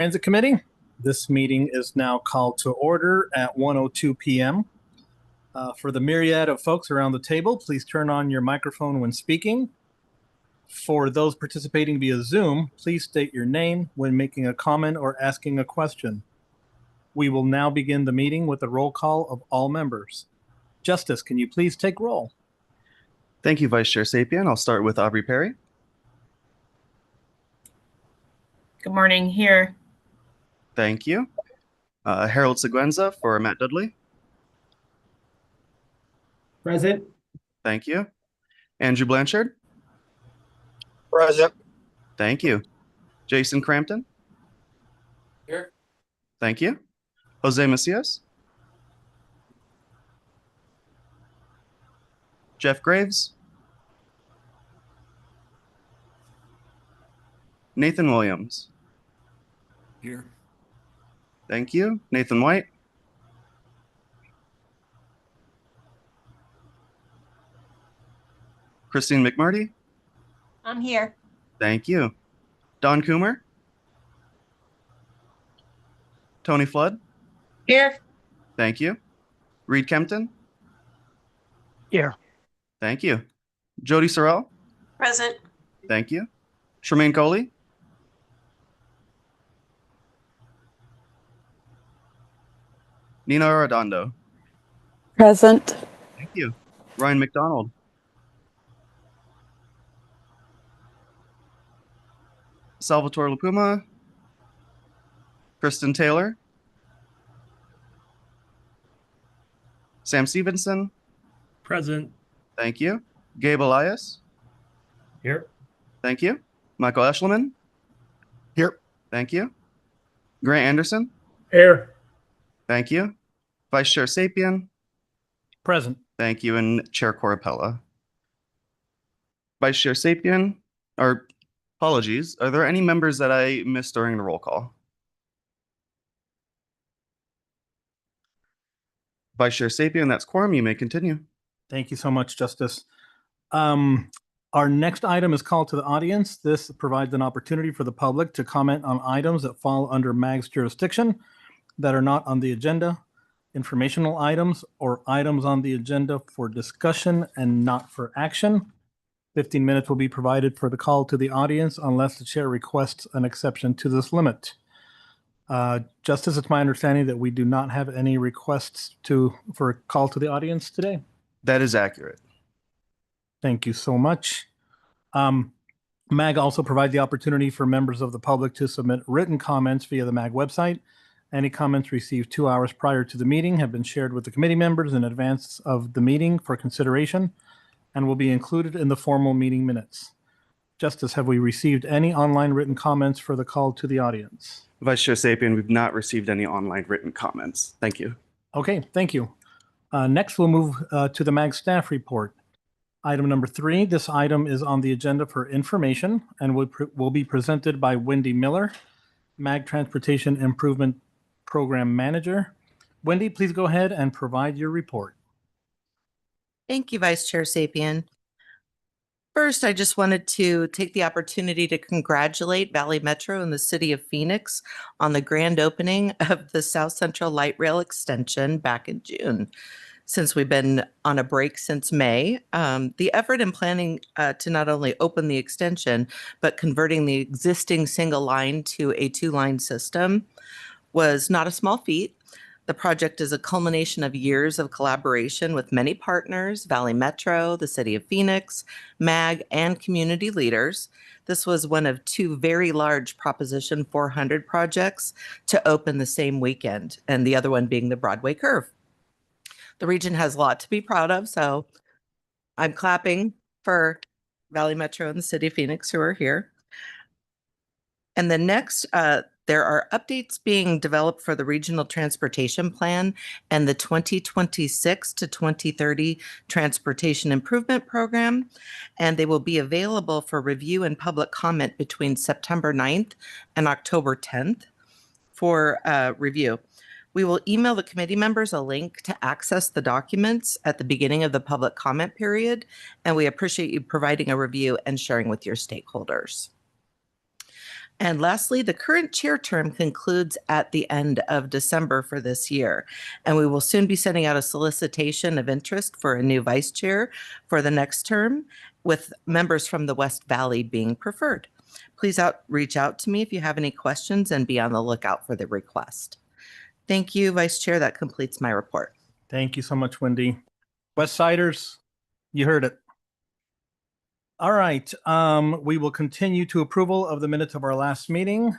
Transit Committee. This meeting is now called to order at 1:02 p.m. For the myriad of folks around the table, please turn on your microphone when speaking. For those participating via Zoom, please state your name when making a comment or asking a question. We will now begin the meeting with a roll call of all members. Justice, can you please take roll? Thank you, Vice Chair Sapien. I'll start with Aubrey Perry. Good morning. Here. Thank you. Harold Seguenza for Matt Dudley. Present. Thank you. Andrew Blanchard. Present. Thank you. Jason Crampton. Here. Thank you. Jose Macias. Jeff Graves. Nathan Williams. Here. Thank you. Nathan White. Christine McMurdy. I'm here. Thank you. Don Coomer. Tony Flood. Here. Thank you. Reed Kempton. Here. Thank you. Jody Sorrell. Present. Thank you. Tremaine Coley. Nina Arredondo. Present. Thank you. Ryan McDonald. Salvatore Lupuma. Kristen Taylor. Sam Stevenson. Present. Thank you. Gabe Elias. Here. Thank you. Michael Eschliman. Here. Thank you. Grant Anderson. Here. Thank you. Vice Chair Sapien. Present. Thank you. And Chair Corapella. Vice Chair Sapien, or apologies, are there any members that I missed during the roll call? Vice Chair Sapien, that's quorum. You may continue. Thank you so much, Justice. Our next item is called to the audience. This provides an opportunity for the public to comment on items that fall under MAG's jurisdiction that are not on the agenda, informational items, or items on the agenda for discussion and not for action. 15 minutes will be provided for the call to the audience unless the chair requests an exception to this limit. Justice, it's my understanding that we do not have any requests for a call to the audience today. That is accurate. Thank you so much. MAG also provides the opportunity for members of the public to submit written comments via the MAG website. Any comments received 2 hours prior to the meeting have been shared with the committee members in advance of the meeting for consideration and will be included in the formal meeting minutes. Justice, have we received any online written comments for the call to the audience? Vice Chair Sapien, we've not received any online written comments. Thank you. Okay, thank you. Next, we'll move to the MAG staff report. Item number 3, this item is on the agenda for information and will be presented by Wendy Miller, MAG Transportation Improvement Program Manager. Wendy, please go ahead and provide your report. Thank you, Vice Chair Sapien. First, I just wanted to take the opportunity to congratulate Valley Metro and the City of Phoenix on the grand opening of the South Central Light Rail Extension back in June. Since we've been on a break since May, the effort in planning to not only open the extension, but converting the existing single line to a 2-line system was not a small feat. The project is a culmination of years of collaboration with many partners, Valley Metro, the City of Phoenix, MAG, and community leaders. This was one of 2 very large Proposition 400 projects to open the same weekend, and the other one being the Broadway Curve. The region has a lot to be proud of, so I'm clapping for Valley Metro and the City of Phoenix who are here. And then next, there are updates being developed for the Regional Transportation Plan and the 2026 to 2030 Transportation Improvement Program, and they will be available for review and public comment between September 9th and October 10th for review. We will email the committee members a link to access the documents at the beginning of the public comment period, and we appreciate you providing a review and sharing with your stakeholders. And lastly, the current chair term concludes at the end of December for this year. And we will soon be sending out a solicitation of interest for a new vice chair for the next term, with members from the West Valley being preferred. Please reach out to me if you have any questions and be on the lookout for the request. Thank you, Vice Chair. That completes my report. Thank you so much, Wendy. West Siders, you heard it. All right, we will continue to approval of the minutes of our last meeting.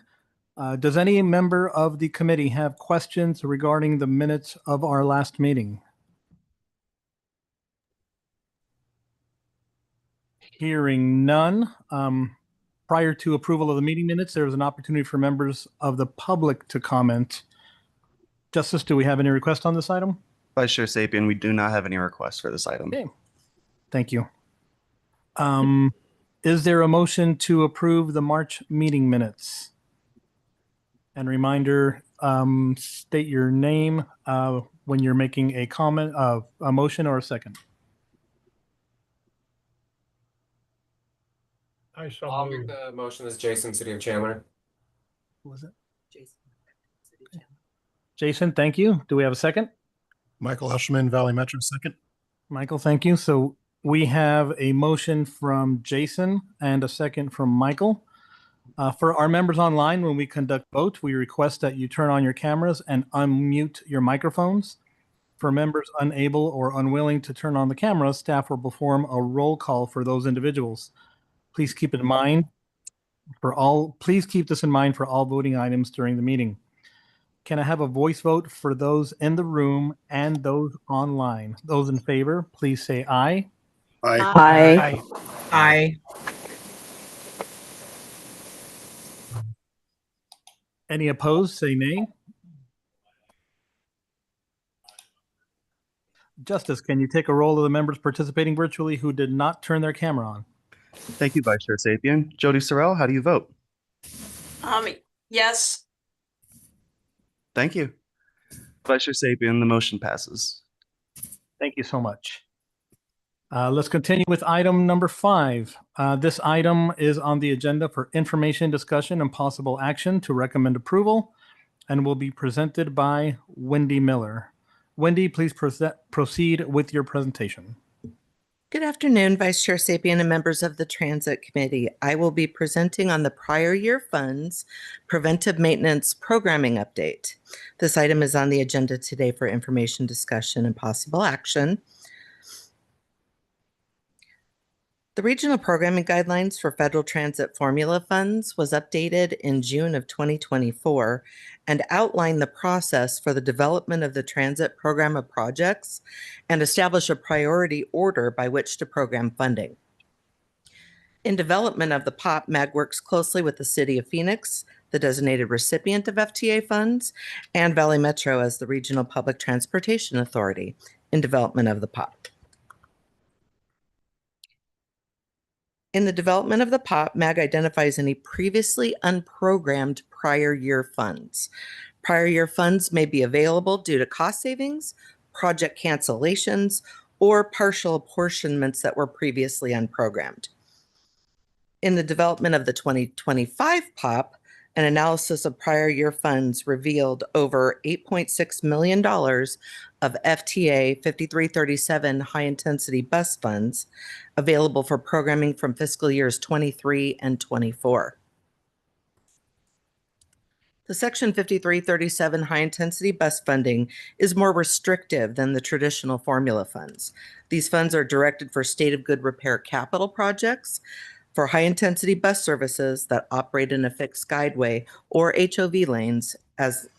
Does any member of the committee have questions regarding the minutes of our last meeting? Hearing none. Prior to approval of the meeting minutes, there was an opportunity for members of the public to comment. Justice, do we have any requests on this item? Vice Chair Sapien, we do not have any requests for this item. Okay. Thank you. Is there a motion to approve the March meeting minutes? And reminder, state your name when you're making a comment, a motion or a second. I shall I'll move. make the motion as Jason, City of Chandler. Who was it? Jason, thank you. Do we have a second? Michael Eshelman, Valley Metro, second. Michael, thank you. So we have a motion from Jason and a second from Michael. For our members online, when we conduct votes, we request that you turn on your cameras and unmute your microphones. For members unable or unwilling to turn on the camera, staff will perform a roll call for those individuals. Please keep this in mind for all voting items during the meeting. Can I have a voice vote for those in the room and those online? Those in favor, please say aye. Aye. Aye. Any opposed, say nay. Justice, can you take a roll of the members participating virtually who did not turn their camera on? Thank you, Vice Chair Sapien. Jody Sorrell, how do you vote? Yes. Thank you. Vice Chair Sapien, the motion passes. Thank you so much. Let's continue with item number 5. This item is on the agenda for information, discussion, and possible action to recommend approval and will be presented by Wendy Miller. Wendy, please proceed with your presentation. Good afternoon, Vice Chair Sapien and members of the Transit Committee. I will be presenting on the prior year funds preventive maintenance programming update. This item is on the agenda today for information, discussion, and possible action. The Regional Programming Guidelines for Federal Transit Formula Funds was updated in June of 2024 and outlined the process for the development of the transit program of projects and establish a priority order by which to program funding. In development of the POP, MAG works closely with the City of Phoenix, the designated recipient of FTA funds, and Valley Metro as the Regional Public Transportation Authority in development of the POP. In the development of the POP, MAG identifies any previously unprogrammed prior year funds. Prior year funds may be available due to cost savings, project cancellations, or partial apportionments that were previously unprogrammed. In the development of the 2025 POP, an analysis of prior year funds revealed over $8.6 million of FTA 5337 high-intensity bus funds available for programming from fiscal years 23 and 24. The Section 5337 high-intensity bus funding is more restrictive than the traditional formula funds. These funds are directed for state of good repair capital projects, for high-intensity bus services that operate in a fixed guideway or HOV lanes as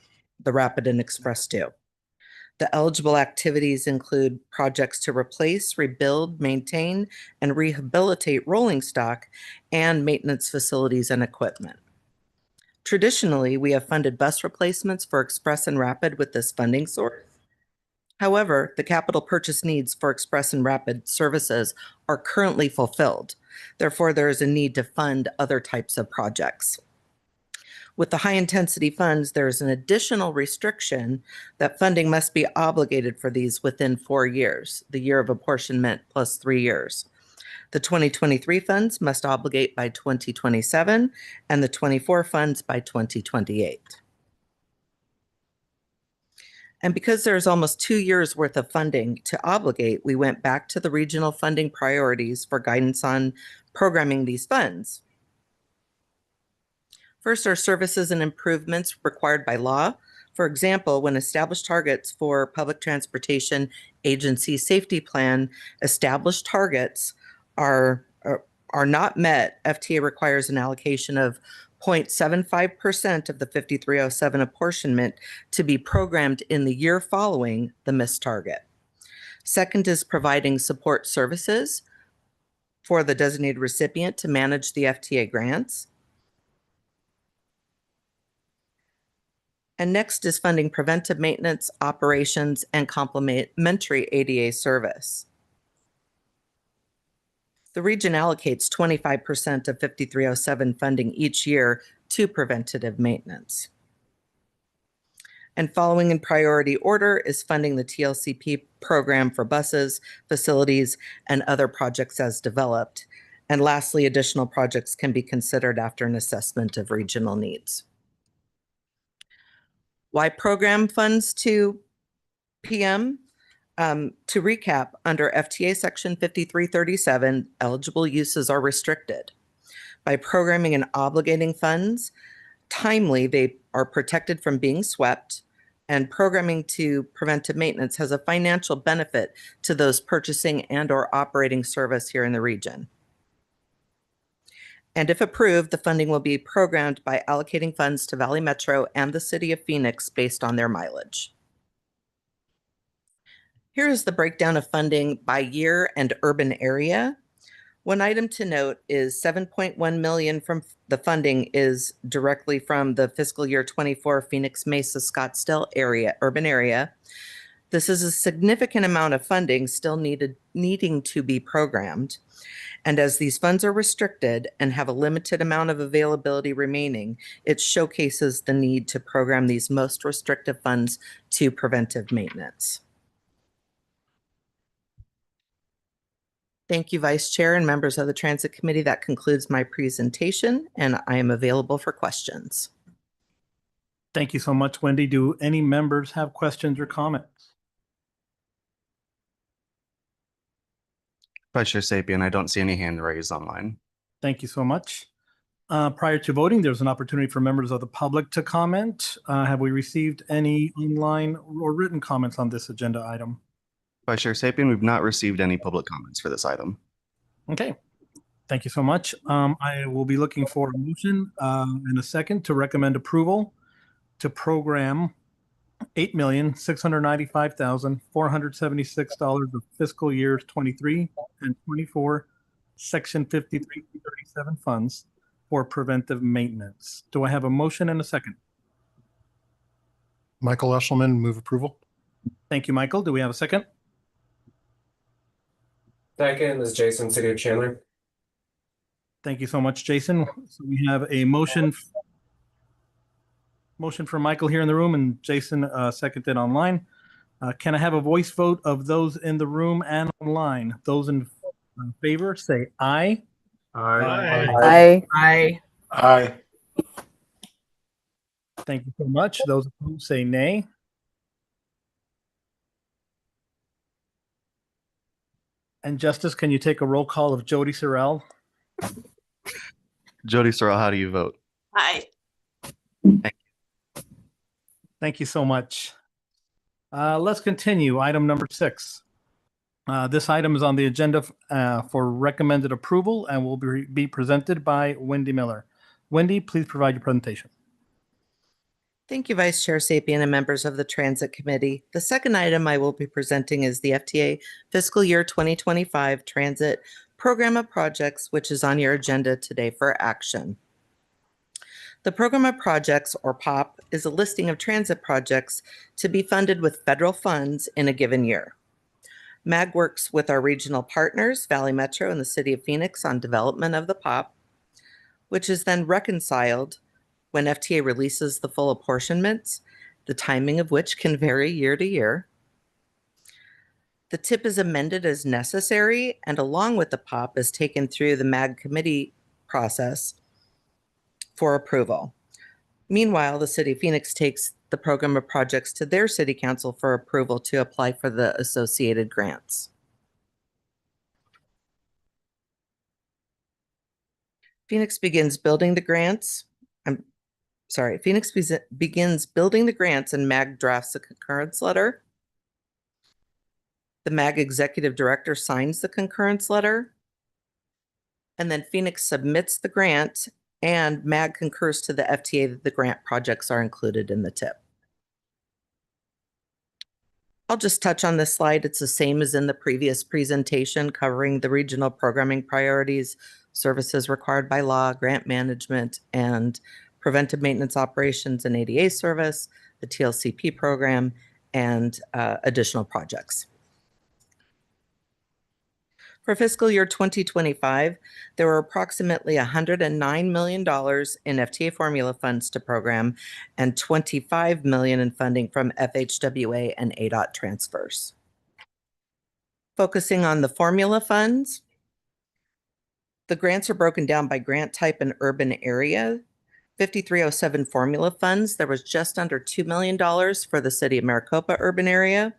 the Rapid and Express do. The eligible activities include projects to replace, rebuild, maintain, and rehabilitate rolling stock and maintenance facilities and equipment. Traditionally, we have funded bus replacements for Express and Rapid with this funding source. However, the capital purchase needs for Express and Rapid services are currently fulfilled. Therefore, there is a need to fund other types of projects. With the high-intensity funds, there is an additional restriction that funding must be obligated for these within 4 years, the year of apportionment plus 3 years. The 2023 funds must obligate by 2027 and the 24 funds by 2028. And because there's almost 2 years worth of funding to obligate, we went back to the regional funding priorities for guidance on programming these funds. First are services and improvements required by law. For example, when established targets for Public Transportation Agency Safety Plan, established targets are not met, FTA requires an allocation of 0.75% of the 5307 apportionment to be programmed in the year following the missed target. Second is providing support services for the designated recipient to manage the FTA grants. And next is funding preventive maintenance, operations, and complementary ADA service. The region allocates 25% of 5307 funding each year to preventative maintenance. And following in priority order is funding the TLCP program for buses, facilities, and other projects as developed. And lastly, additional projects can be considered after an assessment of regional needs. Why program funds to PM? To recap, under FTA Section 5337, eligible uses are restricted. By programming and obligating funds timely, they are protected from being swept, and programming to preventive maintenance has a financial benefit to those purchasing and/or operating service here in the region. And if approved, the funding will be programmed by allocating funds to Valley Metro and the City of Phoenix based on their mileage. Here is the breakdown of funding by year and urban area. One item to note is 7.1 million from the funding is directly from the fiscal year 24 Phoenix Mesa Scottsdale area, urban area. This is a significant amount of funding still needing to be programmed. And as these funds are restricted and have a limited amount of availability remaining, it showcases the need to program these most restrictive funds to preventive maintenance. Thank you, Vice Chair and members of the Transit Committee. That concludes my presentation, and I am available for questions. Thank you so much, Wendy. Do any members have questions or comments? Vice Chair Sapien, I don't see any hand raised online. Thank you so much. Prior to voting, there's an opportunity for members of the public to comment. Have we received any online or written comments on this agenda item? Vice Chair Sapien, we've not received any public comments for this item. Okay, thank you so much. I will be looking for a motion in a second to recommend approval to program $8,695,476 of fiscal years 23 and 24 Section 5337 funds for preventive maintenance. Do I have a motion and a second? Michael Eshelman, move approval. Thank you, Michael. Do we have a second? Second is Jason, City of Chandler. Thank you so much, Jason. So we have a motion for Michael here in the room, and Jason seconded online. Can I have a voice vote of those in the room and online? Those in favor say aye. Aye. Aye. Aye. Thank you so much. Those opposed say nay. And Justice, can you take a roll call of Jody Sorrell? Jody Sorrell, how do you vote? Aye. Thank you so much. Let's continue. Item number 6. This item is on the agenda for recommended approval and will be presented by Wendy Miller. Wendy, please provide your presentation. Thank you, Vice Chair Sapien and members of the Transit Committee. The second item I will be presenting is the FTA Fiscal Year 2025 Transit Program of Projects, which is on your agenda today for action. The Program of Projects, or POP, is a listing of transit projects to be funded with federal funds in a given year. MAG works with our regional partners, Valley Metro and the City of Phoenix, on development of the POP, which is then reconciled when FTA releases the full apportionments, the timing of which can vary year to year. The TIP is amended as necessary and along with the POP is taken through the MAG committee process for approval. Meanwhile, the City of Phoenix takes the program of projects to their city council for approval to apply for the associated grants. Phoenix begins building the grants. Phoenix begins building the grants and MAG drafts a concurrence letter. The MAG executive director signs the concurrence letter. And then Phoenix submits the grant and MAG concurs to the FTA that the grant projects are included in the TIP. I'll just touch on this slide. It's the same as in the previous presentation, covering the regional programming priorities, services required by law, grant management, and preventive maintenance operations and ADA service, the TLCP program, and additional projects. For fiscal year 2025, there were approximately $109 million in FTA formula funds to program and $25 million in funding from FHWA and ADOT transfers. Focusing on the formula funds, the grants are broken down by grant type and urban area. 5307 formula funds, there was just under $2 million for the City of Maricopa urban area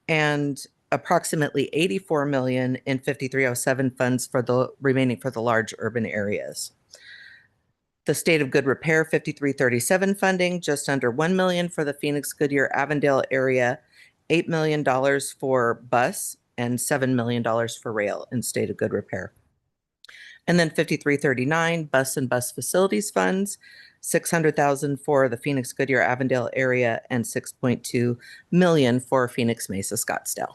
and approximately $84 million in 5307 funds for the remaining for the large urban areas. The State of Good Repair 5337 funding, just under $1 million for the Phoenix, Goodyear, Avondale area, $8 million for bus, and $7 million for rail in State of Good Repair. And then 5339 bus and bus facilities funds, $600,000 for the Phoenix, Goodyear, Avondale area, and $6.2 million for Phoenix, Mesa, Scottsdale.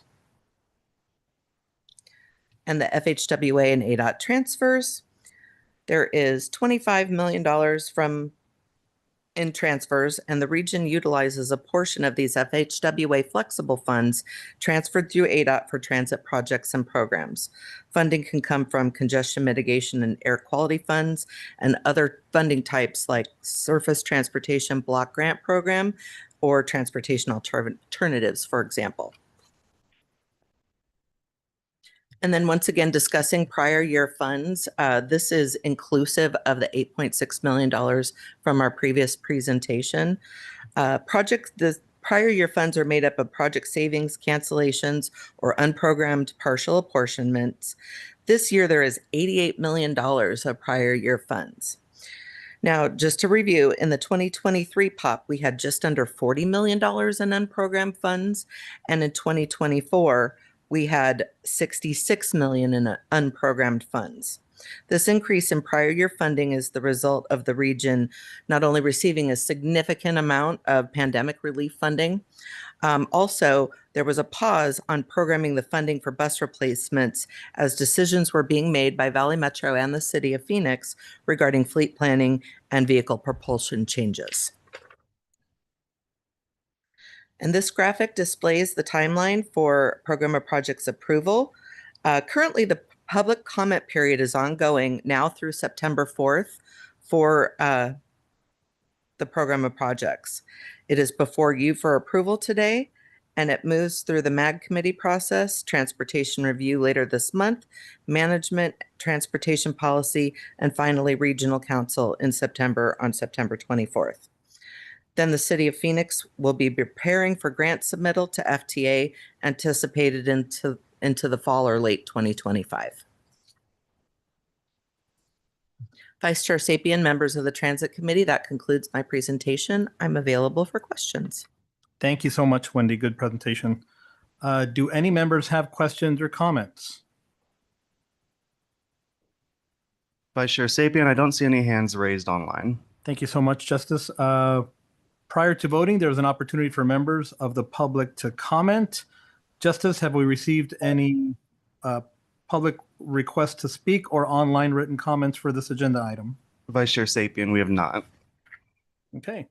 And the FHWA and ADOT transfers, there is $25 million in transfers, and the region utilizes a portion of these FHWA flexible funds transferred through ADOT for transit projects and programs. Funding can come from congestion mitigation and air quality funds and other funding types like surface transportation block grant program or transportation alternatives, for example. And then once again, discussing prior year funds, this is inclusive of the $8.6 million from our previous presentation. The prior year funds are made up of project savings, cancellations, or unprogrammed partial apportionments. This year, there is $88 million of prior year funds. Now, just to review, in the 2023 POP, we had just under $40 million in unprogrammed funds, and in 2024, we had $66 million in unprogrammed funds. This increase in prior year funding is the result of the region not only receiving a significant amount of pandemic relief funding, also there was a pause on programming the funding for bus replacements as decisions were being made by Valley Metro and the City of Phoenix regarding fleet planning and vehicle propulsion changes. And this graphic displays the timeline for program of projects approval. Currently, the public comment period is ongoing now through September 4th for the program of projects. It is before you for approval today, and it moves through the MAG committee process, transportation review later this month, management, transportation policy, and finally regional council in September on September 24th. Then the City of Phoenix will be preparing for grant submittal to FTA anticipated into the fall or late 2025. Vice Chair Sapien, members of the Transit Committee, that concludes my presentation. I'm available for questions. Thank you so much, Wendy. Good presentation. Do any members have questions or comments? Vice Chair Sapien, I don't see any hands raised online. Thank you so much, Justice. Prior to voting, there was an opportunity for members of the public to comment. Justice, have we received any public requests to speak or online written comments for this agenda item? Vice Chair Sapien, we have not. Okay.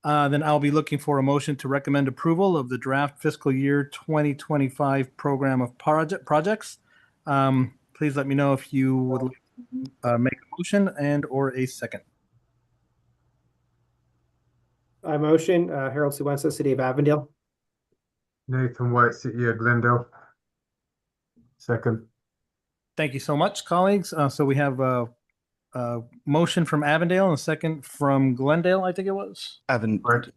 Then I'll be looking for a motion to recommend approval of the draft fiscal year 2025 program of projects. Please let me know if you would make a motion and or a second. I motion Harold Suwensa, City of Avondale. Nathan White, City of Glendale. Second. Thank you so much, colleagues. So we have a motion from Avondale and a second from Glendale, I think it was. Evan, Correct.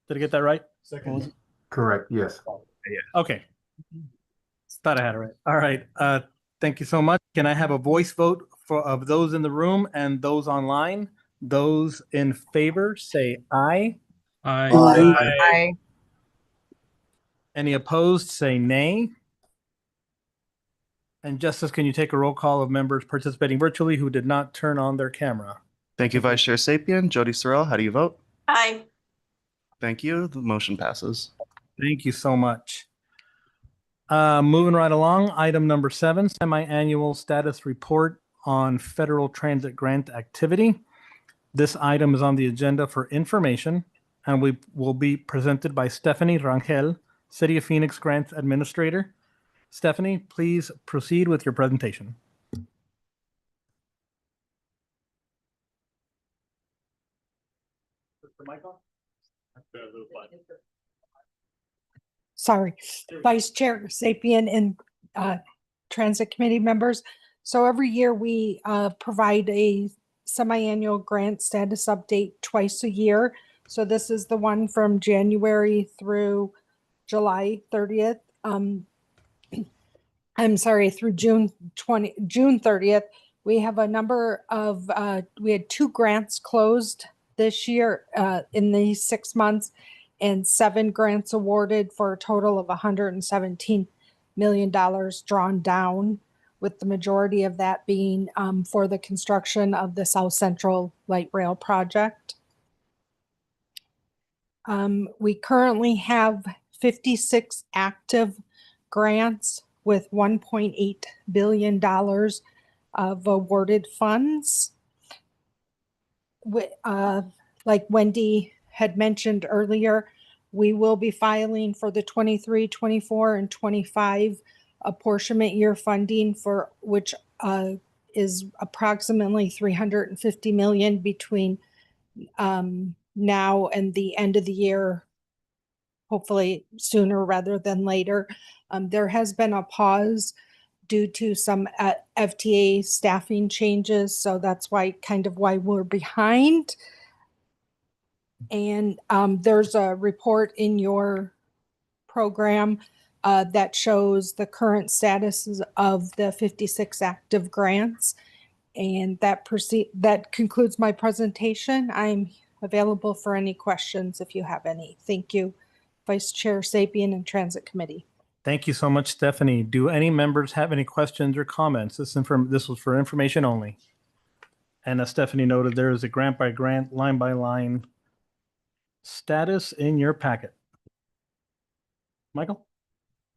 Did I get that right? Second. Correct. Yes. Okay. Thought I had it right. All right. Thank you so much. Can I have a voice vote of those in the room and those online? Those in favor, say aye. Aye. Any opposed, say nay. And Justice, can you take a roll call of members participating virtually who did not turn on their camera? thank you, Vice Chair Sapien. Jody Sorrell, how do you vote? Aye. Thank you. The motion passes. Thank you so much. Moving right along, item number 7, semi-annual status report on federal transit grant activity. This item is on the agenda for information and we will be presented by Stephanie Rangel, City of Phoenix Grants Administrator. Stephanie, please proceed with your presentation. Sorry, Vice Chair Sapien and Transit Committee members. So every year we provide a semi-annual grant status update twice a year. So this is the one from January through July 30th. I'm sorry, through June 30th. We have a number of, we had 2 grants closed this year in these 6 months and 7 grants awarded for a total of $117 million drawn down, with the majority of that being for the construction of the South Central Light Rail project. We currently have 56 active grants with $1.8 billion of awarded funds. Like Wendy had mentioned earlier, we will be filing for the 23, 24, and 25 apportionment year funding, for which is approximately $350 million between now and the end of the year, hopefully sooner rather than later. There has been a pause due to some FTA staffing changes, so that's why we're behind. And there's a report in your program that shows the current statuses of the 56 active grants. And that concludes my presentation. I'm available for any questions if you have any. Thank you, Vice Chair Sapien and Transit Committee. Thank you so much, Stephanie. Do any members have any questions or comments? This was for information only. And as Stephanie noted, there is a grant by grant, line by line status in your packet. Michael?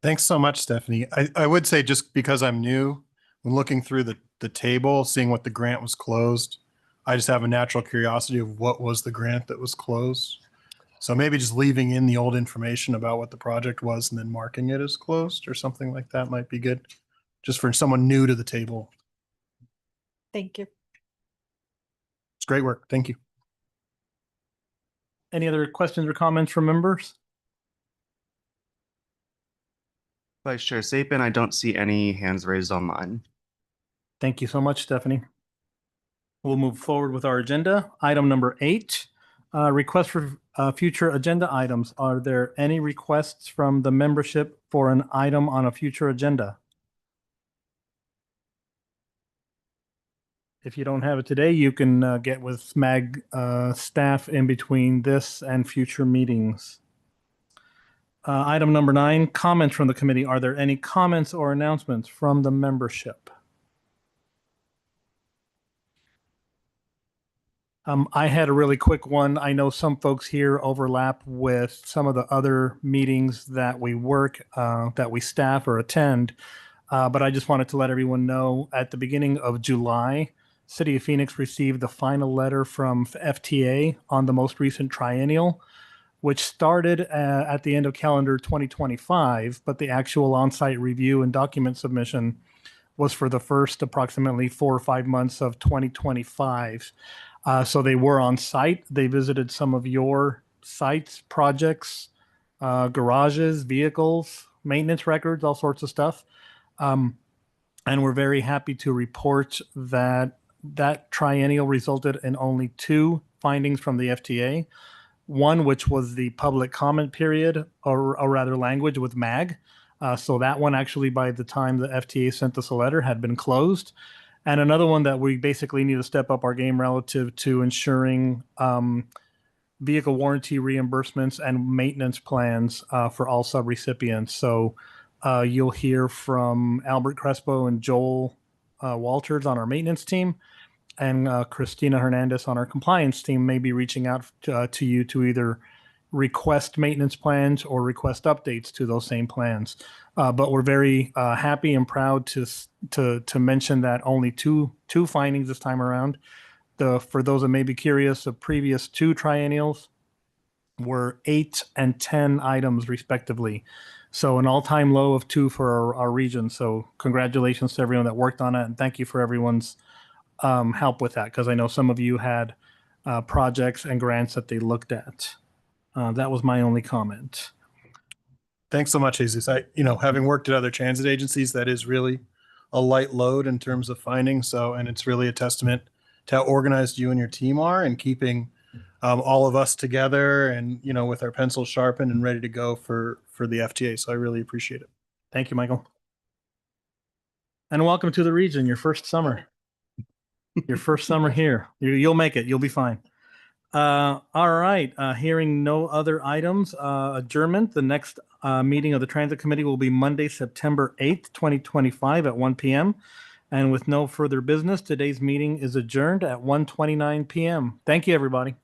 Thanks so much, Stephanie. I would say, just because I'm new, when looking through the table, seeing what the grant was closed, I just have a natural curiosity of what was the grant that was closed. So maybe just leaving in the old information about what the project was and then marking it as closed or something like that might be good, just for someone new to the table. Thank you. It's great work. Thank you. Any other questions or comments from members? Vice Chair Sapien, I don't see any hands raised online. Thank you so much, Stephanie. We'll move forward with our agenda. Item number 8, request for future agenda items. Are there any requests from the membership for an item on a future agenda? If you don't have it today, you can get with SMAG staff in between this and future meetings. Item number 9, comments from the committee. Are there any comments or announcements from the membership? I had a really quick one. I know some folks here overlap with some of the other meetings that we work, that we staff or attend. But I just wanted to let everyone know, at the beginning of July, City of Phoenix received the final letter from FTA on the most recent triennial, which started at the end of calendar 2025, but the actual on-site review and document submission was for the first approximately 4 or 5 months of 2025. So they were on site. They visited some of your sites, projects, garages, vehicles, maintenance records, all sorts of stuff. And we're very happy to report that that triennial resulted in only 2 findings from the FTA. One, which was the public comment period, or rather language with MAG. So that one actually, by the time the FTA sent us a letter, had been closed. And another one that we basically need to step up our game relative to ensuring vehicle warranty reimbursements and maintenance plans for all subrecipients. So you'll hear from Albert Crespo and Joel Walters on our maintenance team, and Christina Hernandez on our compliance team may be reaching out to you to either request maintenance plans or request updates to those same plans. But we're very happy and proud to mention that only two findings this time around. For those that may be curious, the previous 2 triennials were 8 and 10 items respectively. So an all-time low of 2 for our region. So congratulations to everyone that worked on it, and thank you for everyone's help with that, because I know some of you had projects and grants that they looked at. That was my only comment. Thanks so much, Jesus. Having worked at other transit agencies, that is really a light load in terms of finding. And it's really a testament to how organized you and your team are, and keeping all of us together and, with our pencils sharpened and ready to go for the FTA. So I really appreciate it. Thank you, Michael. And welcome to the region, your first summer. Your first summer here. You'll make it. You'll be fine. All right. Hearing no other items, adjournment. The next meeting of the Transit Committee will be Monday, September 8th, 2025 at 1 p.m. And with no further business, today's meeting is adjourned at 1:29 p.m. Thank you, everybody.